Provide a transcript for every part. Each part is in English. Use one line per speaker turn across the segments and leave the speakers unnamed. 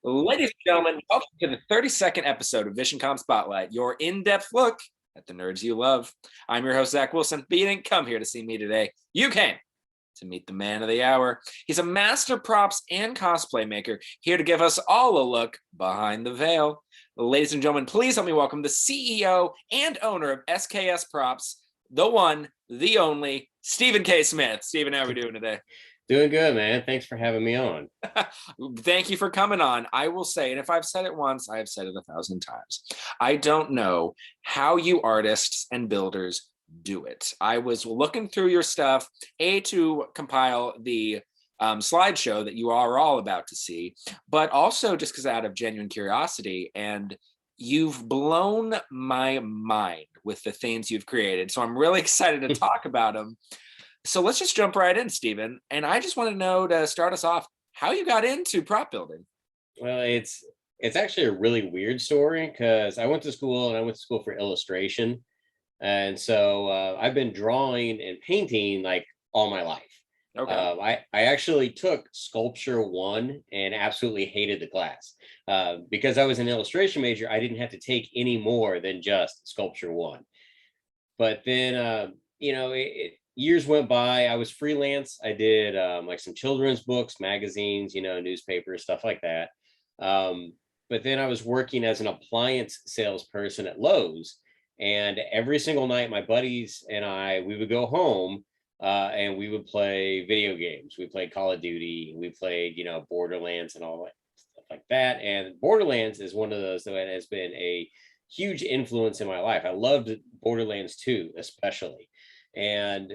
Ladies and gentlemen, welcome to the 32nd episode of Visioncon Spotlight, your in-depth look at the nerds you love. I'm your host, Zach Wilson. But you didn't come here to see me today. You came to meet the man of the hour. He's a master props and cosplay maker, here to give us all a look behind the veil. Ladies and gentlemen, please help me welcome the CEO and owner of SKS Props, the one, the only, Stephen K. Smith. Stephen, how are we doing today?
Doing good, man. Thanks for having me on.
Thank you for coming on. I will say, and if I've said it once, I have said it 1,000 times. I don't know how you artists and builders do it. I was looking through your stuff, to compile the slideshow that you are all about to see, but also just because out of genuine curiosity, and you've blown my mind with the things you've created. So I'm really excited to talk about them. So let's just jump right in, Stephen. And I just want to know, to start us off, how you got into prop building.
Well, it's actually a really weird story because I went to school for illustration. And so I've been drawing and painting like all my life.
Okay.
I actually took Sculpture 1 and absolutely hated the class. Because I was an illustration major, I didn't have to take any more than just Sculpture 1. But then, years went by. I was freelance. I did like some children's books, magazines, newspapers, stuff like that. But then I was working as an appliance salesperson at Lowe's. And every single night, my buddies and we would go home and we would play video games. We played Call of Duty. We played, Borderlands and all that stuff like that. And Borderlands is one of those that has been a huge influence in my life. I loved Borderlands 2, especially. And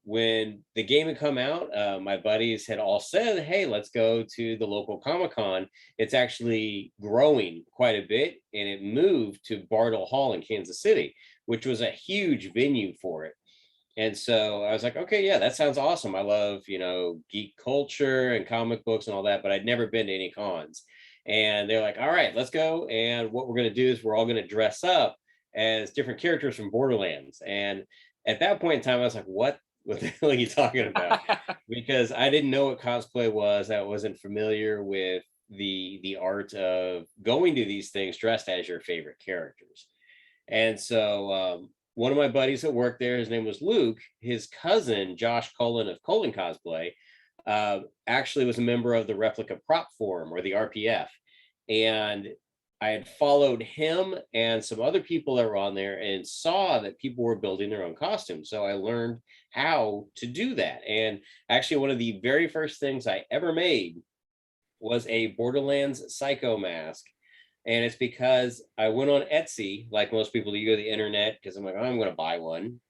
when the game had come out, my buddies had all said, hey, let's go to the local Comic-Con. It's actually growing quite a bit. And it moved to Bardell Hall in Kansas City, which was a huge venue for it. And so I was like, okay, yeah, that sounds awesome. I love, geek culture and comic books and all that, but I'd never been to any cons. And they're like, all right, let's go. And what we're going to do is we're all going to dress up as different characters from Borderlands. And at that point in time, I was like, what the hell are you talking about? Because I didn't know what cosplay was. I wasn't familiar with the art of going to these things dressed as your favorite characters. And so one of my buddies that worked there, his name was Luke, his cousin, Josh Cullen of Cullen Cosplay, actually was a member of the Replica Prop Forum, or the RPF. And I had followed him and some other people that were on there and saw that people were building their own costumes. So I learned how to do that. And actually, one of the very first things I ever made was a Borderlands Psycho mask. And it's because I went on Etsy, like most people do. You go to the internet because I'm like, oh, I'm going to buy one.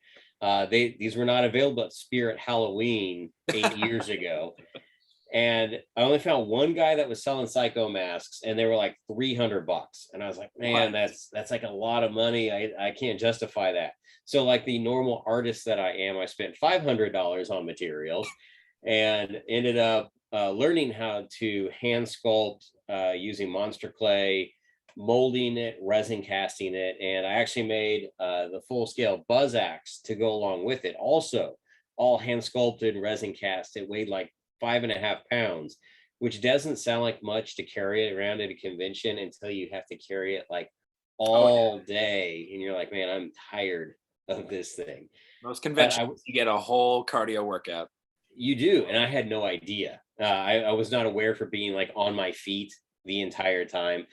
These were not available at Spirit Halloween 8 years ago. And I only found one guy that was selling Psycho masks, and they were like $300. And I was like, man, that's like a lot of money. I can't justify that. So like the normal artist that I am, I spent $500 on materials and ended up learning how to hand sculpt using monster clay, molding it, resin casting it. And I actually made the full scale buzz axe to go along with it. Also, all hand sculpted, resin cast. It weighed like 5.5 pounds, which doesn't sound like much to carry it around at a convention until you have to carry it like all day. And you're like, man, I'm tired of this thing.
Most conventions, you get a whole cardio workout.
You do. And I had no idea. I was not aware for being like on my feet the entire time,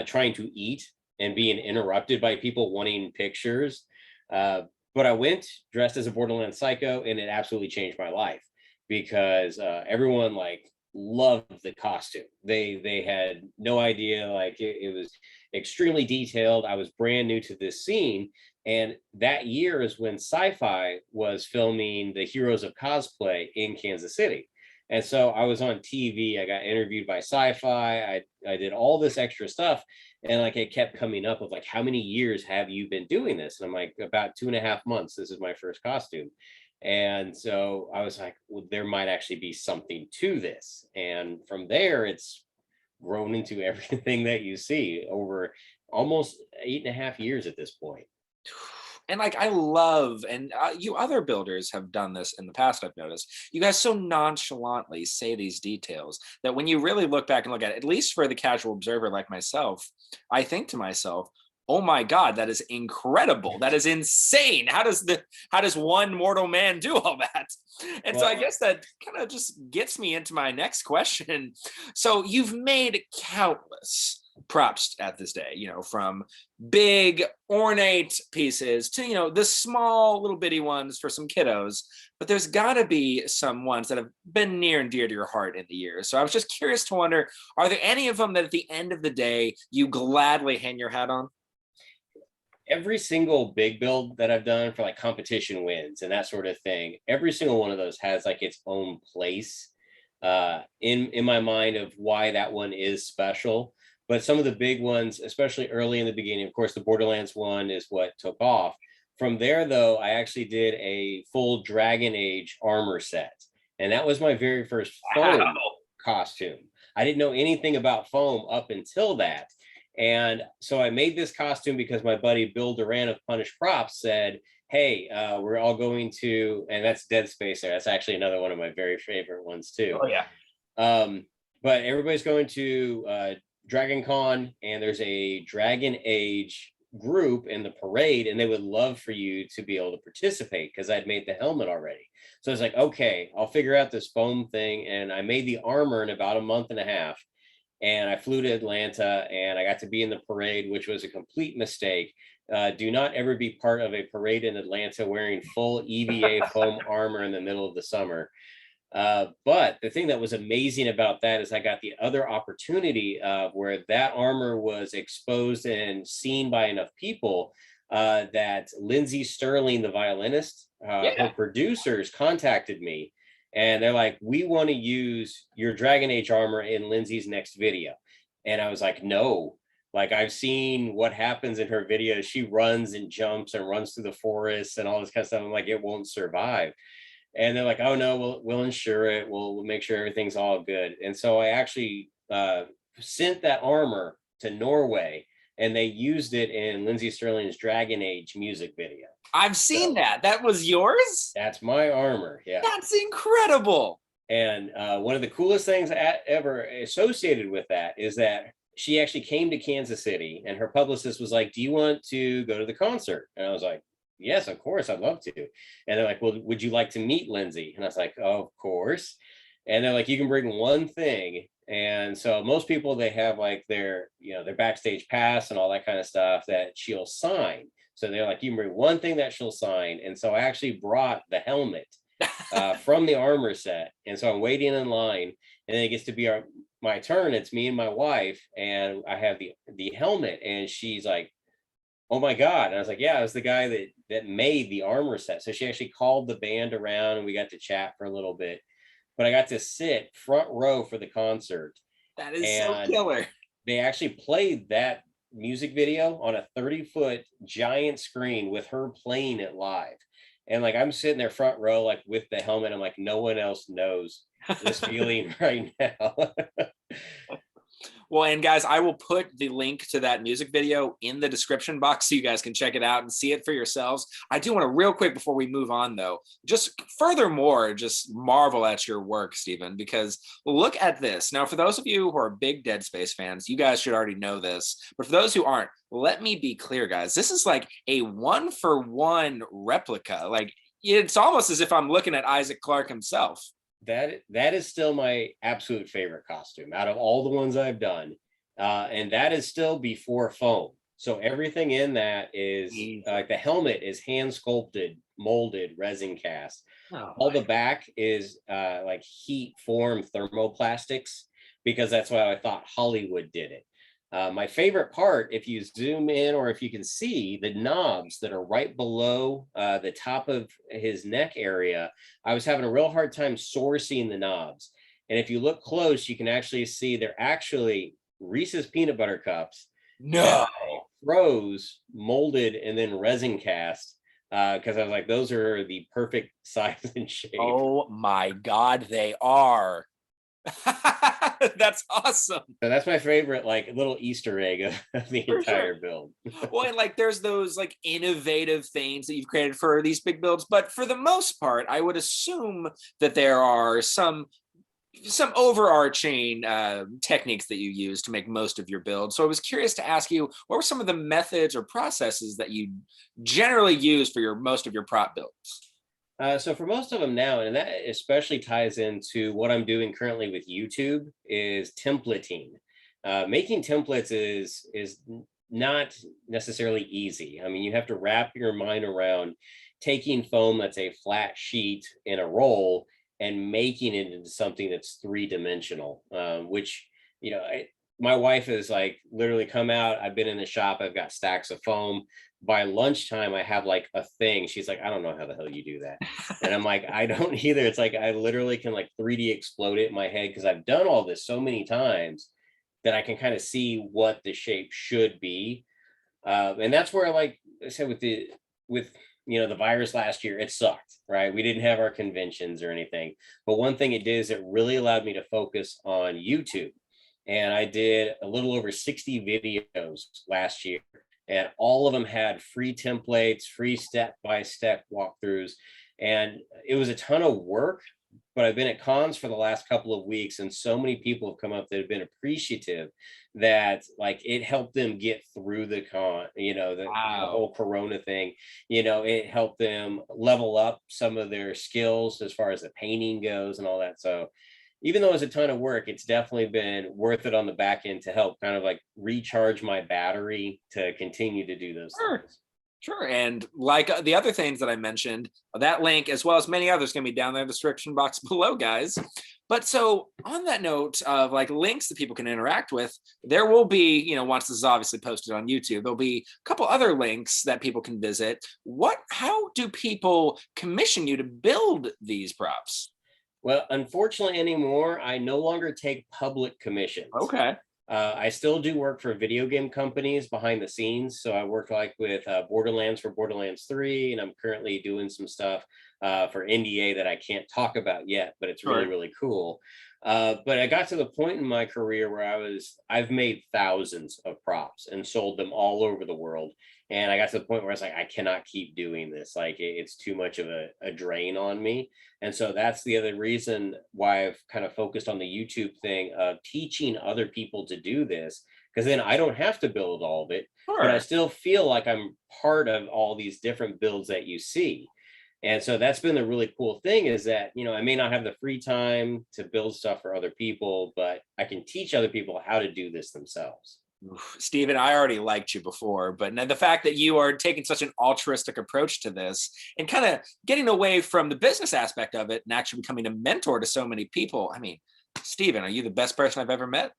trying to eat and being interrupted by people wanting pictures. But I went dressed as a Borderlands Psycho, and it absolutely changed my life. Because everyone like loved the costume. They had no idea, like it was extremely detailed. I was brand new to this scene. And that year is when Sci-Fi was filming the Heroes of Cosplay in Kansas City. And so I was on TV. I got interviewed by Sci-Fi. I did all this extra stuff. And like it kept coming up of like, how many years have you been doing this? And I'm like, about 2.5 months. This is my first costume. And so I was like, well, there might actually be something to this. And from there, it's grown into everything that you see over almost 8.5 years at this point.
And like I love, and you other builders have done this in the past, I've noticed. You guys so nonchalantly say these details that when you really look back and look at it, at least for the casual observer like myself, I think to myself, oh my God, that is incredible. That is insane. How does one mortal man do all that? And so I
Well,
guess that kind of just gets me into my next question. So you've made countless props at this day, from big ornate pieces to, the small little bitty ones for some kiddos. But there's got to be some ones that have been near and dear to your heart in the years. So I was just curious to wonder, are there any of them that at the end of the day you gladly hang your hat on?
every single big build that I've done for like competition wins and that sort of thing, every single one of those has like its own place in my mind of why that one is special. But some of the big ones, especially early in the beginning, of course, the Borderlands one is what took off. From there, though, I actually did a full Dragon Age armor set, and that was my very first foam
Wow.
costume. I didn't know anything about foam up until that. And so I made this costume because my buddy Bill Duran of Punish Props said, hey, we're all going to, and that's Dead Space there. That's actually another one of my very favorite ones too.
Oh yeah.
But everybody's going to Dragon Con, and there's a Dragon Age group in the parade, and they would love for you to be able to participate because I'd made the helmet already. So I was like, okay, I'll figure out this foam thing. And I made the armor in about a month and a half. And I flew to Atlanta and I got to be in the parade, which was a complete mistake. Do not ever be part of a parade in Atlanta wearing full EVA foam armor in the middle of the summer. But the thing that was amazing about that is I got the other opportunity of where that armor was exposed and seen by enough people that Lindsay Sterling, the violinist, her producers contacted me. And they're like, we want to use your Dragon Age armor in Lindsay's next video. And I was like, no, like I've seen what happens in her videos. She runs and jumps and runs through the forest and all this kind of stuff. I'm like, it won't survive. And they're like, oh no, we'll insure it. We'll make sure everything's all good. And so I actually sent that armor to Norway, and they used it in Lindsay Sterling's Dragon Age music video.
I've seen that. That was yours?
That's my armor. Yeah.
That's incredible.
And one of the coolest things ever associated with that is that she actually came to Kansas City, and her publicist was like, do you want to go to the concert? And I was like, yes, of course, I'd love to. And they're like, well, would you like to meet Lindsay? And I was like, oh, of course. And they're like, you can bring one thing. And so most people, they have like their backstage pass and all that kind of stuff that she'll sign. So they're like, you can bring one thing that she'll sign. And so I actually brought the helmet from the armor set. And so I'm waiting in line, and then it gets to be my turn. It's me and my wife, and I have the helmet, and she's like, oh my God. And I was like, yeah, I was the guy that made the armor set. So she actually called the band around, and we got to chat for a little bit. But I got to sit front row for the concert.
That is so killer.
They actually played that music video on a 30-foot giant screen with her playing it live. And like I'm sitting there front row, like with the helmet. I'm like, no one else knows this feeling right now.
Well, and guys, I will put the link to that music video in the description box so you guys can check it out and see it for yourselves. I do want to real quick before we move on, though, just furthermore, just marvel at your work, Stephen, because look at this. Now, for those of you who are big Dead Space fans, you guys should already know this. But for those who aren't, let me be clear, guys. This is like a 1-for-1 replica. Like it's almost as if I'm looking at Isaac Clarke himself.
That is still my absolute favorite costume out of all the ones I've done. And that is still before foam. So everything in that is like the helmet is hand sculpted, molded, resin cast. All the back is like heat formed thermoplastics, because that's why I thought Hollywood did it. My favorite part, if you zoom in or if you can see the knobs that are right below the top of his neck area, I was having a real hard time sourcing the knobs. And if you look close, you can actually see they're actually Reese's peanut butter cups.
No.
Froze, molded, and then resin cast. Because I was like, those are the perfect size and shape.
Oh my God, they are. That's awesome.
So that's my favorite, like little Easter egg of the
For sure.
entire build.
Well, and like there's those like innovative things that you've created for these big builds, but for the most part, I would assume that there are some overarching techniques that you use to make most of your build. So I was curious to ask you, what were some of the methods or processes that you generally use for your most of your prop builds?
So for most of them now, and that especially ties into what I'm doing currently with YouTube, is templating. Making templates is not necessarily easy. I mean, you have to wrap your mind around taking foam that's a flat sheet in a roll and making it into something that's three-dimensional, which, my wife is like literally come out. I've been in the shop. I've got stacks of foam. By lunchtime, I have like a thing. She's like, I don't know how the hell you do that. And I'm like, I don't either. It's like I literally can like 3D explode it in my head because I've done all this so many times that I can kind of see what the shape should be. And that's where, like I said, with the virus last year, it sucked, right? We didn't have our conventions or anything. But one thing it did is it really allowed me to focus on YouTube. And I did a little over 60 videos last year. And all of them had free templates, free step-by-step walkthroughs. And it was a ton of work, but I've been at cons for the last couple of weeks, and so many people have come up that have been appreciative that like it helped them get through the con, the
Wow.
whole Corona thing. It helped them level up some of their skills as far as the painting goes and all that. So even though it's a ton of work, it's definitely been worth it on the back end to help kind of like recharge my battery to continue to do those
Sure.
things.
Sure. And like the other things that I mentioned, that link, as well as many others, can be down there in the description box below, guys. But so on that note of like links that people can interact with, there will be, once this is obviously posted on YouTube, there'll be a couple other links that people can visit. How do people commission you to build these props?
Well, unfortunately anymore, I no longer take public commissions.
Okay.
I still do work for video game companies behind the scenes. So I work like with Borderlands for Borderlands 3, and I'm currently doing some stuff for NDA that I can't talk about yet, but it's really,
Sure.
really cool. But I got to the point in my career where I've made thousands of props and sold them all over the world. And I got to the point where I was like, I cannot keep doing this. Like it's too much of a drain on me. And so that's the other reason why I've kind of focused on the YouTube thing of teaching other people to do this, because then I don't have to build all of it, but I
Sure.
still feel like I'm part of all these different builds that you see. And so that's been the really cool thing is that, I may not have the free time to build stuff for other people, but I can teach other people how to do this themselves.
Oof, Stephen, I already liked you before, but now the fact that you are taking such an altruistic approach to this and kind of getting away from the business aspect of it and actually becoming a mentor to so many people. I mean, Stephen, are you the best person I've ever met?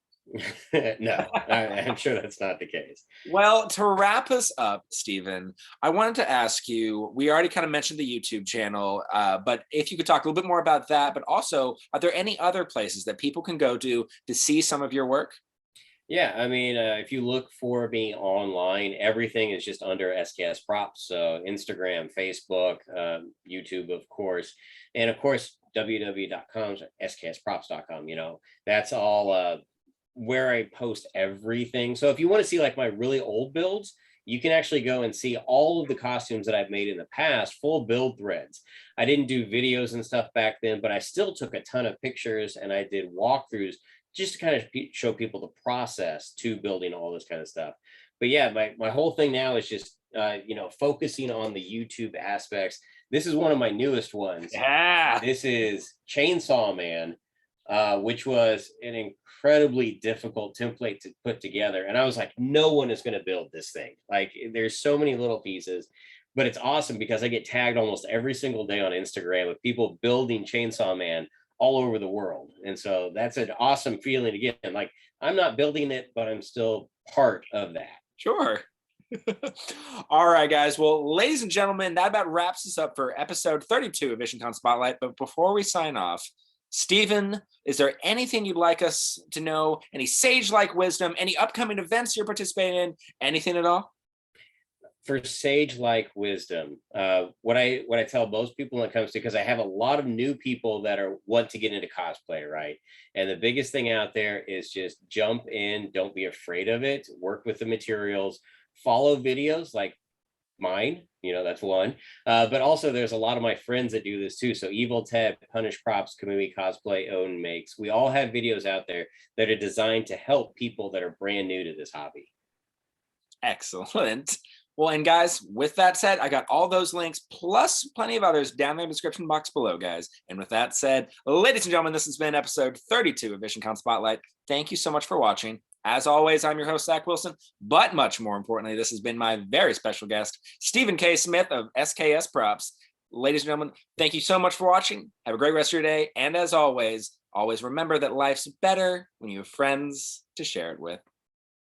No, I'm sure that's not the case.
Well, to wrap us up, Stephen, I wanted to ask you, we already kind of mentioned the YouTube channel, but if you could talk a little bit more about that, but also, are there any other places that people can go to see some of your work?
Yeah, I mean, if you look for me online, everything is just under SKS Props. So Instagram, Facebook, YouTube, of course, and of course, www.com, sksprops.com. That's all where I post everything. So if you want to see like my really old builds, you can actually go and see all of the costumes that I've made in the past, full build threads. I didn't do videos and stuff back then, but I still took a ton of pictures and I did walkthroughs just to kind of show people the process to building all this kind of stuff. But yeah, my whole thing now is just focusing on the YouTube aspects. This is one of my newest ones.
Yeah.
This is Chainsaw Man, which was an incredibly difficult template to put together. And I was like, no one is going to build this thing. Like there's so many little pieces, but it's awesome because I get tagged almost every single day on Instagram with people building Chainsaw Man all over the world. And so that's an awesome feeling to get. And like, I'm not building it, but I'm still part of that.
Sure. All right, guys. Well, ladies and gentlemen, that about wraps us up for episode 32 of Visioncon Spotlight. But before we sign off, Stephen, is there anything you'd like us to know? Any sage-like wisdom? Any upcoming events you're participating in? Anything at all?
For sage-like wisdom, what I tell most people when it comes to, because I have a lot of new people that want to get into cosplay, right? And the biggest thing out there is just jump in, don't be afraid of it, work with the materials, follow videos like mine, that's one. But also there's a lot of my friends that do this too. So Evil Ted, Punish Props, Kamui Cosplay, Own Makes. We all have videos out there that are designed to help people that are brand new to this hobby.
Excellent. Well, and guys, with that said, I got all those links plus plenty of others down in the description box below, guys. And with that said, ladies and gentlemen, this has been episode 32 of Visioncon Spotlight. Thank you so much for watching. As always, I'm your host, Zach Wilson, but much more importantly, this has been my very special guest, Stephen K. Smith of SKS Props. Ladies and gentlemen, thank you so much for watching. Have a great rest of your day. And as always remember that life's better when you have friends to share it with.